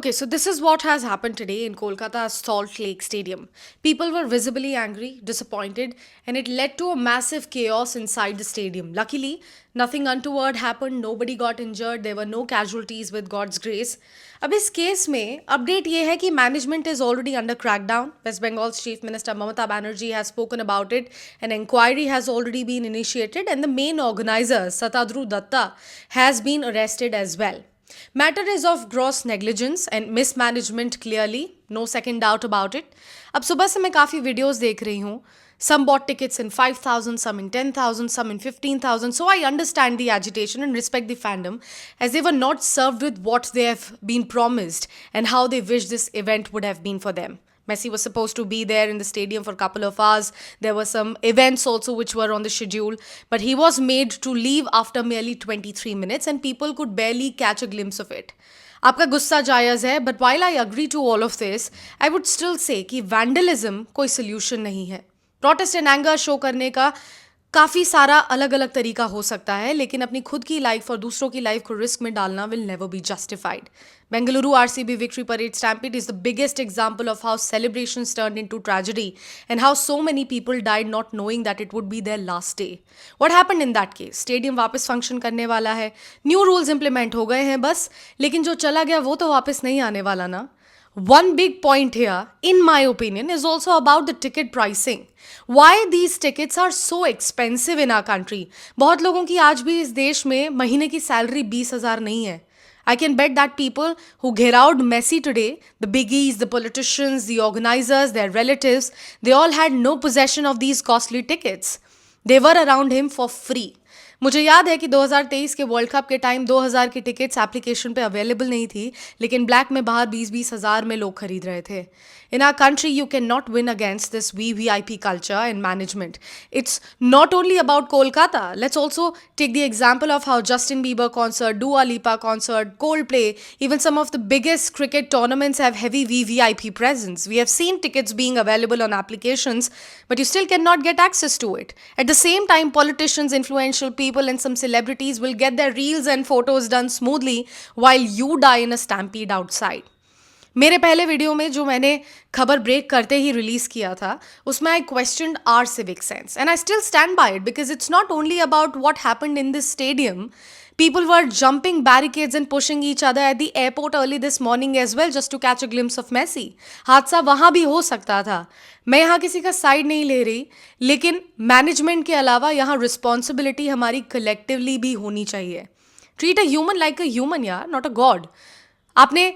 Okay, so this is what has happened today in Kolkata's Salt Lake Stadium. People were visibly angry, disappointed, and it led to a massive chaos inside the stadium. Luckily, nothing untoward happened, nobody got injured, there were no casualties with God's grace. अब इस case में update ये है कि management is already under crackdown. West Bengal's chief minister Mamata Banerjee has spoken about it. An inquiry has already been initiated, and the main organizer, Satadru Datta, has been arrested as well. Matter is of gross negligence and mismanagement clearly, no second doubt about it. अब सुबह से मैं काफ़ी videos देख रही हूँ. Some bought tickets in 5,000, some in 10,000, some in 15,000. So I understand the agitation and respect the fandom as they were not served with what they have been promised and how they wish this event would have been for them. Messi was supposed to be there in the stadium for a couple of hours. There were some events also which were on the schedule, but he was made to leave after merely 23 minutes and people could barely catch a glimpse of it. आपका गुस्सा जायज़ है, but while I agree to all of this, I would still say कि vandalism कोई solution नहीं है. Protest and anger show करने का काफ़ी सारा अलग अलग तरीका हो सकता है, लेकिन अपनी खुद की लाइफ और दूसरों की लाइफ को रिस्क में डालना will never be justified. Bengaluru RCB victory parade stampede is the biggest example of how celebrations turned into tragedy and how so many people died not knowing that it would be their last day. What happened in that case? Stadium वापस function करने वाला है, new rules implement हो गए हैं बस, लेकिन जो चला गया वो तो वापस नहीं आने वाला ना. One big point here, in my opinion, is also about the ticket pricing. Why these tickets are so expensive in our country? बहुत लोगों की आज भी इस देश में महीने की सैलरी 20,000 नहीं है. I can bet that people who घेरावed Messi today, the biggies, the politicians, the organizers, their relatives, they all had no possession of these costly tickets. They were around him for free. मुझे याद है कि 2023 के world cup के time 2000 की tickets application पे available नहीं थी, लेकिन ब्लैक में बाहर 20-20 हज़ार में लोग खरीद रहे थे. In our country, you cannot win against this VVIP culture and management. It's not only about Kolkata. Let's also take the example of how Justin Bieber concert, Dua Lipa concert, Coldplay, even some of the biggest cricket tournaments have heavy VVIP presence. We have seen tickets being available on applications, but you still cannot get access to it. At the same time, politicians, influential people, and some celebrities will get their reels and photos done smoothly while you die in a stampede outside. मेरे पहले video में जो मैंने खबर break करते ही release किया था उसमें I questioned our civic sense and I still stand by it because it's not only about what happened in this stadium. People were jumping barricades and pushing each other at the airport early this morning as well just to catch a glimpse of Messi. हादसा वहाँ भी हो सकता था. मैं यहाँ किसी का साइड नहीं ले रही, लेकिन मैनेजमेंट के अलावा यहाँ रिस्पॉन्सिबिलिटी हमारी कलेक्टिवली भी होनी चाहिए. Treat a human like a human यार, नॉट अ गॉड. आपने